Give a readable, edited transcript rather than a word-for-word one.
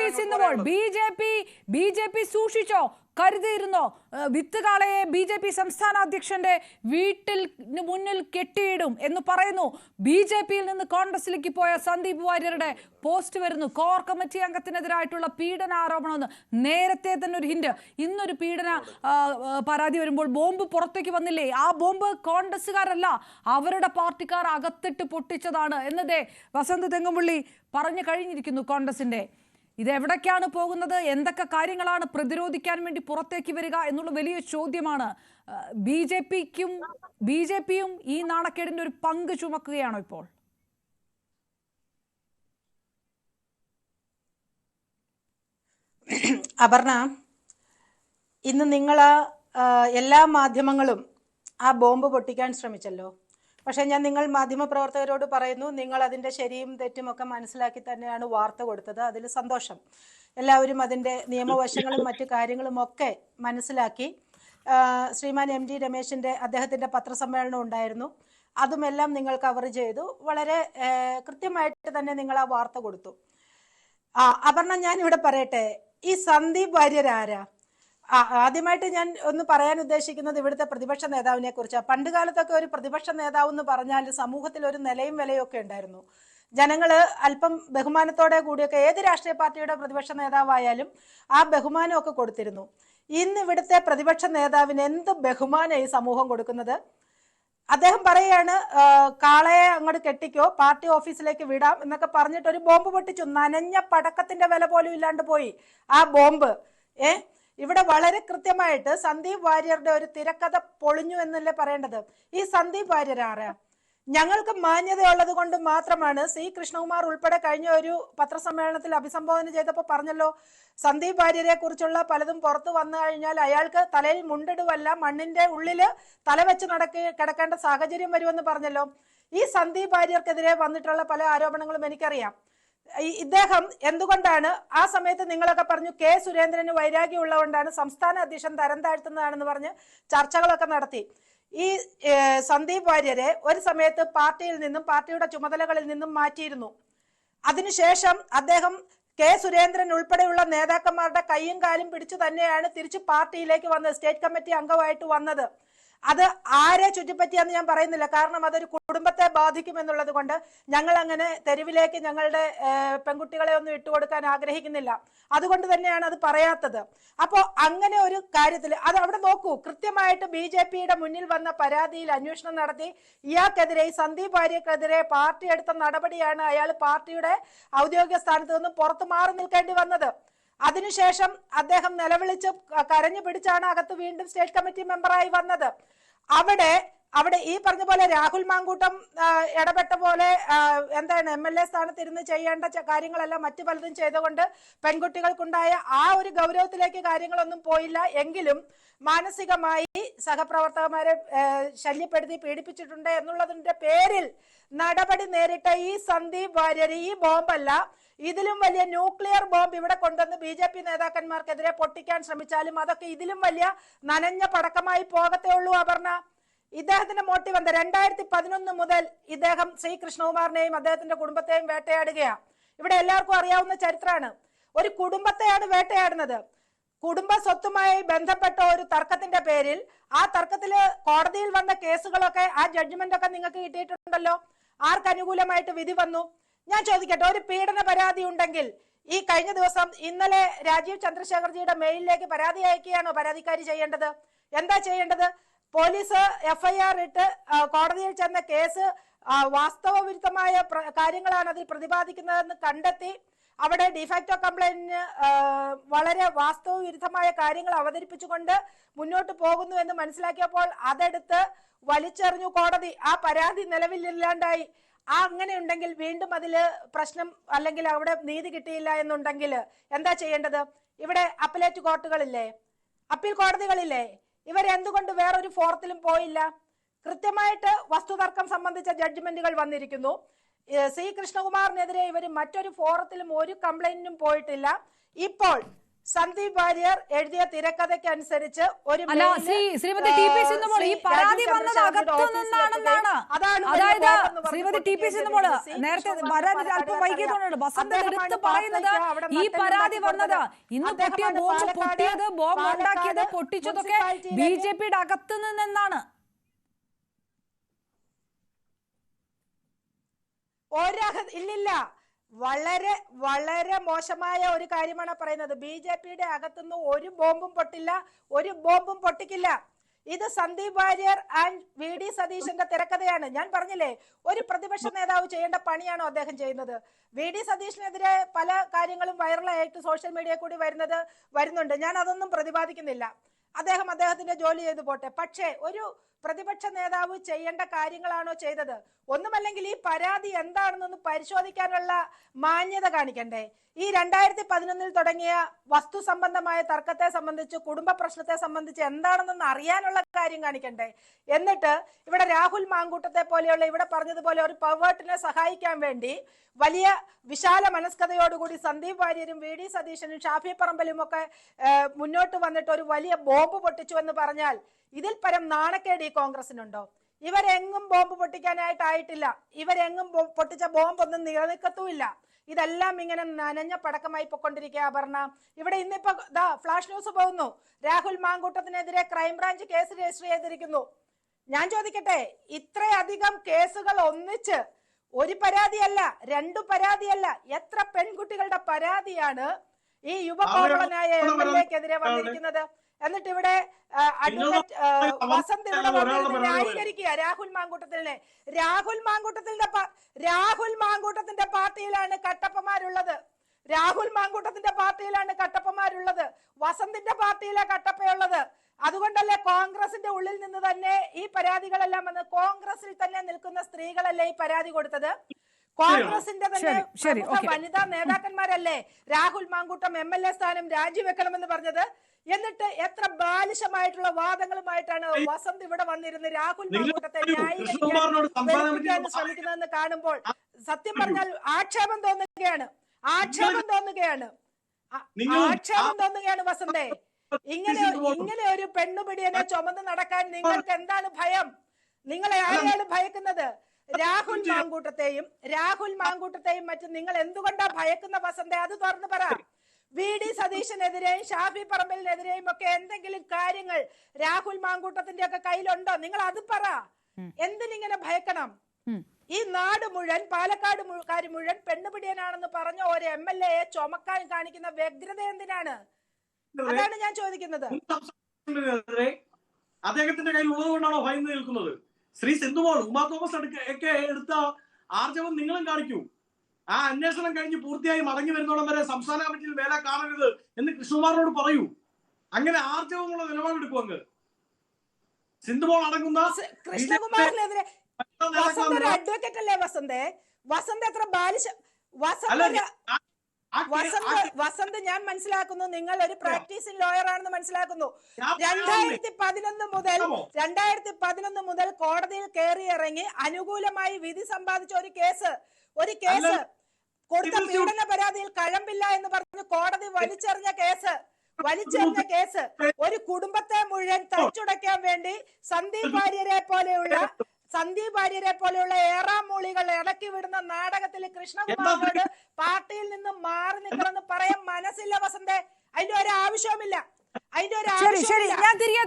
Police ഇന്നുമ്പോൾ B J P സൂക്ഷിച്ചോ, കരുതിയിരുന്നോ? വിത്തുകാളയെ BJP സംസ്ഥാന അധ്യക്ഷന്റെ വീട്ടിൽ മുന്നിൽ കെട്ടിയിടും എന്ന് പറയുന്നു. BJPയിൽ നിന്ന് കോൺഗ്രസിലേക്ക് പോയ സന്ദീപ് വാര്യരുടെ പോസ്റ്റ് വരുന്നു. കോർ കമ്മിറ്റി അംഗത്തിനെതിരായിട്ടുള്ള പീഡന ആരോപണമെന്ന് നേരത്തെ തന്നെ ഒരു ഹിന്റ്. ഇന്നൊരു പീഡന പരാതി വരുമ്പോൾ ബോംബ് പുറത്തേക്ക് വന്നില്ലേ? ആ ബോംബ് കോൺഗ്രസ്സുകാരല്ല, അവരുടെ പാർട്ടിക്കാർ അകത്തിട്ട് പൊട്ടിച്ചതാണ് എന്നതേ വസന്ത് തെങ്ങുംപള്ളി പറഞ്ഞു കഴിഞ്ഞിരിക്കുന്നു. കോൺഗ്രസിന്റെ ഇത് എവിടേക്കാണ് പോകുന്നത്, എന്തൊക്കെ കാര്യങ്ങളാണ് പ്രതിരോധിക്കാൻ വേണ്ടി പുറത്തേക്ക് വരിക എന്നുള്ള വലിയ ചോദ്യമാണ്. BJPയും ഈ നാണക്കേടിന്റെ ഒരു പങ്ക് ചുമക്കുകയാണോ ഇപ്പോൾ? അപർണ, ഇന്ന് നിങ്ങൾ എല്ലാ മാധ്യമങ്ങളും ആ ബോംബ് പൊട്ടിക്കാൻ ശ്രമിച്ചല്ലോ. പക്ഷെ ഞാൻ നിങ്ങൾ മാധ്യമപ്രവർത്തകരോട് പറയുന്നു, നിങ്ങൾ അതിൻ്റെ ശരിയും തെറ്റും ഒക്കെ മനസ്സിലാക്കി തന്നെയാണ് വാർത്ത കൊടുത്തത്. അതിൽ സന്തോഷം. എല്ലാവരും അതിൻ്റെ നിയമവശങ്ങളും മറ്റു കാര്യങ്ങളും ഒക്കെ മനസ്സിലാക്കി. ശ്രീമാൻ MD രമേശിൻ്റെ അദ്ദേഹത്തിൻ്റെ പത്രസമ്മേളനം ഉണ്ടായിരുന്നു, അതുമെല്ലാം നിങ്ങൾ കവർ ചെയ്തു. വളരെ കൃത്യമായിട്ട് തന്നെ നിങ്ങൾ ആ വാർത്ത കൊടുത്തു. അപർണ, ഞാനിവിടെ പറയട്ടെ, ഈ സന്ദീപ് വാര്യർ ആരാ? ആദ്യമായിട്ട് ഞാൻ ഒന്ന് പറയാൻ ഉദ്ദേശിക്കുന്നത് ഇവിടുത്തെ പ്രതിപക്ഷ നേതാവിനെ കുറിച്ചാണ്. പണ്ട് കാലത്തൊക്കെ ഒരു പ്രതിപക്ഷ നേതാവ് എന്ന് പറഞ്ഞാൽ സമൂഹത്തിൽ ഒരു നിലയും വിലയും ഒക്കെ ഉണ്ടായിരുന്നു. ജനങ്ങള് അല്പം ബഹുമാനത്തോടെ കൂടിയൊക്കെ ഏത് രാഷ്ട്രീയ പാർട്ടിയുടെ പ്രതിപക്ഷ നേതാവായാലും ആ ബഹുമാനമൊക്കെ കൊടുത്തിരുന്നു. ഇന്ന് ഇവിടുത്തെ പ്രതിപക്ഷ നേതാവിന് എന്ത് ബഹുമാനം ഈ സമൂഹം കൊടുക്കുന്നത്? അദ്ദേഹം പറയാണ്, കാളയെ അങ്ങോട്ട് കെട്ടിക്കോ, പാർട്ടി ഓഫീസിലേക്ക് വിടാം എന്നൊക്കെ പറഞ്ഞിട്ട് ഒരു ബോംബ് പൊട്ടിച്ചു. നനഞ്ഞ പടക്കത്തിന്റെ വില പോലും ഇല്ലാണ്ട് പോയി ആ ബോംബ്. ഇവിടെ വളരെ കൃത്യമായിട്ട് സന്ദീപ് വാര്യരുടെ ഒരു തിരക്കഥ പൊളിഞ്ഞു എന്നല്ലേ പറയേണ്ടത്. ഈ സന്ദീപ് വാര്യർ ആരാ? ഞങ്ങൾക്ക് മാന്യതയുള്ളത് കൊണ്ട് മാത്രമാണ് C. കൃഷ്ണകുമാർ ഉൾപ്പെടെ കഴിഞ്ഞ ഒരു പത്രസമ്മേളനത്തിൽ അഭിസംബോധന ചെയ്തപ്പോൾ പറഞ്ഞല്ലോ, സന്ദീപ് വാര്യരെ കുറിച്ചുള്ള പലതും പുറത്തു വന്നു കഴിഞ്ഞാൽ അയാൾക്ക് തലയിൽ മുണ്ടിടുവല്ല, മണ്ണിന്റെ ഉള്ളില് തല വെച്ച് കിടക്കേണ്ട സാഹചര്യം വരുമെന്ന് പറഞ്ഞല്ലോ. ഈ സന്ദീപ് വാര്യർക്കെതിരെ വന്നിട്ടുള്ള പല ആരോപണങ്ങളും എനിക്കറിയാം. ഇദ്ദേഹം എന്തുകൊണ്ടാണ് ആ സമയത്ത് നിങ്ങളൊക്കെ പറഞ്ഞു K. സുരേന്ദ്രന് വൈരാഗ്യം ഉള്ളതുകൊണ്ടാണ് സംസ്ഥാന അധ്യക്ഷൻ തരം താഴ്ത്തുന്നതാണെന്ന് പറഞ്ഞ് ചർച്ചകളൊക്കെ നടത്തി. ഈ സന്ദീപ് വാര്യരെ ഒരു സമയത്ത് പാർട്ടിയിൽ നിന്നും പാർട്ടിയുടെ ചുമതലകളിൽ നിന്നും മാറ്റിയിരുന്നു. അതിനുശേഷം അദ്ദേഹം K. സുരേന്ദ്രൻ ഉൾപ്പെടെയുള്ള നേതാക്കന്മാരുടെ കൈയും കാലും പിടിച്ചു തന്നെയാണ് തിരിച്ചു പാർട്ടിയിലേക്ക് വന്നത്, സ്റ്റേറ്റ് കമ്മിറ്റി അംഗമായിട്ട് വന്നത്. അത് ആരെ ചുറ്റിപ്പറ്റിയാന്ന് ഞാൻ പറയുന്നില്ല, കാരണം അതൊരു കുടുംബത്തെ ബാധിക്കുമെന്നുള്ളത് കൊണ്ട് ഞങ്ങൾ അങ്ങനെ തെരുവിലേക്ക് ഞങ്ങളുടെ പെൺകുട്ടികളെ ഒന്നും ഇട്ടുകൊടുക്കാൻ ആഗ്രഹിക്കുന്നില്ല. അതുകൊണ്ട് തന്നെയാണ് അത് പറയാത്തത്. അപ്പോൾ അങ്ങനെ ഒരു കാര്യത്തിൽ അത് അവിടെ നോക്കൂ, കൃത്യമായിട്ട് BJPയുടെ മുന്നിൽ വന്ന പരാതിയിൽ അന്വേഷണം നടത്തി ഇയാൾക്കെതിരെ, ഈ സന്ദീപ് വാര്യർക്കെതിരെ പാർട്ടി എടുത്ത നടപടിയാണ് അയാൾ പാർട്ടിയുടെ ഔദ്യോഗിക സ്ഥാനത്ത് നിന്നും പുറത്തു മാറി നിൽക്കേണ്ടി വന്നത്. അതിനുശേഷം അദ്ദേഹം നിലവിളിച്ച് കരഞ്ഞു പിടിച്ചാണ് അകത്ത് വീണ്ടും സ്റ്റേറ്റ് കമ്മിറ്റി മെമ്പറായി വന്നത്. അവിടെ ഈ പറഞ്ഞ പോലെ രാഹുൽ മാങ്കൂട്ടം ഇടപെട്ട പോലെ എന്താണ് MLA സ്ഥാനത്ത് ഇരുന്ന് ചെയ്യേണ്ട കാര്യങ്ങളെല്ലാം മറ്റു പലതും ചെയ്തുകൊണ്ട് പെൺകുട്ടികൾക്കുണ്ടായ ആ ഒരു ഗൗരവത്തിലേക്ക് കാര്യങ്ങളൊന്നും പോയില്ല. എങ്കിലും മാനസികമായി സഹപ്രവർത്തകന്മാരെ ശല്യപ്പെടുത്തി പീഡിപ്പിച്ചിട്ടുണ്ട് എന്നുള്ളതിന്റെ പേരിൽ നടപടി നേരിട്ട ഈ സന്ദീപ് വാര്യർ ഈ ബോംബല്ല, ഇതിലും വലിയ ന്യൂക്ലിയർ ബോംബ് ഇവിടെ കൊണ്ടുവന്ന് BJP നേതാക്കന്മാർക്കെതിരെ പൊട്ടിക്കാൻ ശ്രമിച്ചാലും അതൊക്കെ ഇതിലും വലിയ നനഞ്ഞ പടക്കമായി പോകത്തേ ഉള്ളൂ. അപർണ, ഇദ്ദേഹത്തിന്റെ മോട്ടീവ് എന്താ? 2011 മുതൽ ഇദ്ദേഹം C. കൃഷ്ണകുമാറിനെയും അദ്ദേഹത്തിന്റെ കുടുംബത്തെയും വേട്ടയാടുകയാണ്. ഇവിടെ എല്ലാവർക്കും അറിയാവുന്ന ചരിത്രമാണ്. ഒരു കുടുംബത്തെയാണ് വേട്ടയാടുന്നത്. കുടുംബ സ്വത്തുമായി ബന്ധപ്പെട്ട ഒരു തർക്കത്തിന്റെ പേരിൽ ആ തർക്കത്തില് കോടതിയിൽ വന്ന കേസുകളൊക്കെ, ആ ജഡ്ജ്മെന്റ് ഒക്കെ നിങ്ങൾക്ക് കിട്ടിയിട്ടുണ്ടല്ലോ. ആർക്ക് അനുകൂലമായിട്ട് വിധി വന്നു? ഞാൻ ചോദിക്കട്ടെ, ഒരു പീഡന പരാതി ഉണ്ടെങ്കിൽ ഈ കഴിഞ്ഞ ദിവസം ഇന്നലെ രാജീവ് ചന്ദ്രശേഖർജിയുടെ മെയിലിലേക്ക് പരാതി അയക്കുകയാണോ പരാതിക്കാരി ചെയ്യേണ്ടത്? എന്താ ചെയ്യേണ്ടത്? പോലീസ് FIR ഇട്ട് കോടതിയിൽ ചെന്ന കേസ് വാസ്തവവിരുദ്ധമായ കാര്യങ്ങളാണ് അതിൽ പ്രതിപാദിക്കുന്നതെന്ന് കണ്ടെത്തി അവിടെ ഡിഫാക്ടോ കംപ്ലൈന്റിന് വളരെ വാസ്തവവിരുദ്ധമായ കാര്യങ്ങൾ അവതരിപ്പിച്ചുകൊണ്ട് മുന്നോട്ട് പോകുന്നു എന്ന് മനസ്സിലാക്കിയപ്പോൾ അതെടുത്ത് വലിച്ചെറിഞ്ഞു കോടതി. ആ പരാതി നിലവിലില്ലാണ്ടായി. അങ്ങനെ ഉണ്ടെങ്കിൽ വീണ്ടും അതില് പ്രശ്നം, അല്ലെങ്കിൽ അവിടെ നീതി കിട്ടിയില്ല എന്നുണ്ടെങ്കിൽ എന്താ ചെയ്യേണ്ടത്? ഇവിടെ അപ്പലേറ്റ് കോർട്ടുകളില്ലേ, അപ്പീൽ കോടതികളില്ലേ? ഇവരെന്തുകൊണ്ട് വേറൊരു ഫോറത്തിലും പോയില്ല? കൃത്യമായിട്ട് വസ്തുതർക്കം സംബന്ധിച്ച ജഡ്ജ്മെന്റുകൾ വന്നിരിക്കുന്നു. C. കൃഷ്ണകുമാറിനെതിരെ ഇവർ മറ്റൊരു ഫോറത്തിലും ഒരു കംപ്ലൈന്റിനും പോയിട്ടില്ല. ഇപ്പോൾ സന്ദീപ് വാര്യർ എഴുതിയ തിരക്കഥയ്ക്കനുസരിച്ച് ഒരു അല്ല ശ്രീമതി ടി പി സിന്ധുമോൾ ഈ പരാതി വന്നത് അകത്തു നിന്നാണെന്നാണ്. അതായത് ശ്രീമതി ടി പി സിന്ധുമോൾ നേരത്തെ പരാതി അല്പം വൈകിയതുകൊണ്ടാണ് വസന്ത എടുത്ത് പറയുന്നത് ഈ പരാതി വന്നത് ഇന്ന് പൊട്ടിയ ബോംബ് പൊട്ടിയത് ബോംബ് ഉണ്ടാക്കിയത് പൊട്ടിച്ചതൊക്കെ BJP-യുടെ അകത്തു നിന്നാണ്. ഇല്ലില്ല, വളരെ വളരെ മോശമായ ഒരു കാര്യമാണ് പറയുന്നത്. BJP-യുടെ അകത്തുനിന്ന് ഒരു ബോംബും പൊട്ടില്ല, ഒരു ബോംബും പൊട്ടിക്കില്ല. ഇത് സന്ദീപ് വാര്യർ ആൻഡ് VD സതീശന്റെ തിരക്കഥയാണ്. ഞാൻ പറഞ്ഞില്ലേ, ഒരു പ്രതിപക്ഷ നേതാവ് ചെയ്യേണ്ട പണിയാണോ അദ്ദേഹം ചെയ്യുന്നത്? VD സതീഷിനെതിരെ പല കാര്യങ്ങളും വൈറലായിട്ട് സോഷ്യൽ മീഡിയ കൂടി വരുന്നുണ്ട്. ഞാൻ അതൊന്നും പ്രതിപാദിക്കുന്നില്ല. അദ്ദേഹത്തിന്റെ ജോലി ചെയ്തു പോട്ടെ. പക്ഷേ ഒരു പ്രതിപക്ഷ നേതാവ് ചെയ്യേണ്ട കാര്യങ്ങളാണോ ചെയ്തത്? ഒന്നുമല്ലെങ്കിൽ ഈ പരാതി എന്താണെന്നൊന്ന് പരിശോധിക്കാനുള്ള മാന്യത കാണിക്കണ്ടേ? ഈ 2011 തുടങ്ങിയ വസ്തു സംബന്ധമായ തർക്കത്തെ സംബന്ധിച്ച്, കുടുംബ പ്രശ്നത്തെ സംബന്ധിച്ച് എന്താണെന്നൊന്ന് അറിയാനുള്ള കാര്യം കാണിക്കണ്ടേ? എന്നിട്ട് ഇവിടെ രാഹുൽ മാങ്കൂട്ടത്തെ പോലെയുള്ള, ഇവിടെ പറഞ്ഞതുപോലെ ഒരു പവേർട്ടിനെ സഹായിക്കാൻ വേണ്ടി വലിയ വിശാല മനസ്കതയോടുകൂടി സന്ദീപ് വാര്യരും VD സതീശനും ഷാഫി പറമ്പലും ഒക്കെ മുന്നോട്ട് വന്നിട്ട് ഒരു വലിയ ബോംബ് പൊട്ടിച്ചു എന്ന് പറഞ്ഞാൽ ഇതിൽ പരം നാണക്കേട് ഈ കോൺഗ്രസിനുണ്ടോ? ഇവരെങ്ങും ബോംബ് പൊട്ടിക്കാനായിട്ടായിട്ടില്ല. ഇവരെങ്ങും പൊട്ടിച്ച ബോംബൊന്നും നിലനിൽക്കത്തുമില്ല. ഇതെല്ലാം ഇങ്ങനെ നനഞ്ഞ പടക്കമായി പൊക്കൊണ്ടിരിക്കുക. അപർണ, ഇവിടെ ഇന്നിപ്പോ ഫ്ലാഷ് ന്യൂസ് പോകുന്നു, രാഹുൽ മാങ്കൂട്ടത്തിനെതിരെ ക്രൈംബ്രാഞ്ച് കേസ് രജിസ്റ്റർ ചെയ്തിരിക്കുന്നു. ഞാൻ ചോദിക്കട്ടെ, ഇത്രയധികം കേസുകൾ ഒന്നിച്ച് ഒരു പരാതിയല്ല, 2 പരാതിയല്ല, എത്ര പെൺകുട്ടികളുടെ പരാതിയാണ് ഈ യുവകോമളനായ MLA-ക്കെതിരെ വന്നിരിക്കുന്നത്? എന്നിട്ട് ഇവിടെ അഡ്വക്കേറ്റ് വസന്ത് ഇവിടെ വന്നിരുന്ന് ന്യായീകരിക്കുക രാഹുൽ മാങ്കൂട്ടത്തിനെ. രാഹുൽ മാങ്കൂട്ടത്തിന്റെ പാർട്ടിയിലാണ് കട്ടപ്പമാരുള്ളത്. വസന്തിന്റെ പാർട്ടിയിലെ കട്ടപ്പയുള്ളത്. അതുകൊണ്ടല്ലേ കോൺഗ്രസിന്റെ ഉള്ളിൽ നിന്ന് തന്നെ ഈ പരാതികളെല്ലാം വന്ന് കോൺഗ്രസിൽ തന്നെ നിൽക്കുന്ന സ്ത്രീകളല്ലേ ഈ പരാതി കൊടുത്തത്? കോൺഗ്രസിന്റെ തന്നെ വനിതാ നേതാക്കന്മാരല്ലേ രാഹുൽ മാങ്കൂട്ടം MLA സ്ഥാനം രാജിവെക്കണമെന്ന് പറഞ്ഞത്? എന്നിട്ട് എത്ര ബാലിശമായിട്ടുള്ള വാദങ്ങളുമായിട്ടാണ് വസന്ത് ഇവിടെ വന്നിരുന്ന് രാഹുൽ മാങ്കൂട്ടത്തെ ന്യായീകരിക്കാൻ ശ്രമിക്കുന്നതെന്ന് കാണുമ്പോൾ സത്യം പറഞ്ഞാൽ ആക്ഷേപം തോന്നുകയാണ് വസന്തേ. ഇങ്ങനെ ഒരു പെണ്ണുപിടിയനെ ചുമന്ന് നടക്കാൻ നിങ്ങൾക്ക് എന്താണ് ഭയം? നിങ്ങളെ ആരെയാണ് ഭയക്കുന്നത്? രാഹുൽ മാങ്കൂട്ടത്തെയും മറ്റും നിങ്ങൾ എന്തുകൊണ്ടാ ഭയക്കുന്ന വസന്തേ? അത് തുറന്നു പറ. VD സതീശനെതിരെയും ഷാഫി പറമ്പലിനെതിരെയും ഒക്കെ എന്തെങ്കിലും കാര്യങ്ങൾ രാഹുൽ മാങ്കൂട്ടത്തിന്റെ ഒക്കെ കയ്യിലുണ്ടോ? നിങ്ങൾ അത് പറ. എന്തിനിങ്ങനെ ഭയക്കണം? ഈ നാട് മുഴുവൻ, പാലക്കാടുകാര് മുഴുവൻ പെണ്ണുപിടിയനാണെന്ന് പറഞ്ഞ ഒരു MLA-യെ ചുമക്കാൻ കാണിക്കുന്ന വ്യഗ്രത എന്തിനാണ്? അതാണ് ഞാൻ ചോദിക്കുന്നത്. അദ്ദേഹത്തിന്റെ കയ്യിൽ ഉള്ളതുകൊണ്ടാണോ ഭയന്ന് നിൽക്കുന്നത്? ശ്രീ സിന്ധുമോൾ, ഉമാ തോമസ് ഒക്കെ എടുത്ത ആർജവം നിങ്ങളും കാണിക്കൂ. ആ അന്വേഷണം കഴിഞ്ഞ് പൂർത്തിയായി മടങ്ങി വരുന്നോളം വരെ സംസ്ഥാന കമ്മിറ്റിയിൽ വേല കാണരുത് എന്ന് കൃഷ്ണകുമാറിനോട് പറയൂ. അങ്ങനെ ആർജവമുള്ള നിലപാടെടുക്കും അങ്ങ്. സിന്ധുമോൾ അടങ്ങുന്ന കൃഷ്ണകുമാറിനെതിരെ അഡ്വക്കേറ്റ് അല്ലേ വസന്തേ? വസന്ത് എത്ര ബാലിശ വസന്ത് ഞാൻ മനസ്സിലാക്കുന്നു നിങ്ങൾ ഒരു പ്രാക്ടീസിംഗ് ലോയർ ആണെന്ന് മനസ്സിലാക്കുന്നു. 2011 മുതൽ കോടതിയിൽ കയറി ഇറങ്ങി അനുകൂലമായി വിധി സമ്പാദിച്ച ഒരു കേസ് കൊടുത്ത പീഡന പരാതിയിൽ കഴമ്പില്ല എന്ന് പറഞ്ഞ് കോടതി വലിച്ചെറിഞ്ഞ കേസ് ഒരു കുടുംബത്തെ മുഴുവൻ തച്ചുടയ്ക്കാൻ വേണ്ടി സന്ദീപ് വാര്യരെ പോലെയുള്ള ഏറാമൂളികൾ ഇടക്കി വിടുന്ന നാടകത്തിൽ കൃഷ്ണകുമാറിനോട് പാർട്ടിയിൽ നിന്ന് മാറി നിൽക്കണമെന്ന് പറയാൻ മനസ്സില്ല വസന്തേ. അതിന്റെ ഒരു ആവശ്യവുമില്ല. ശരി, ഞാൻ തിരികെ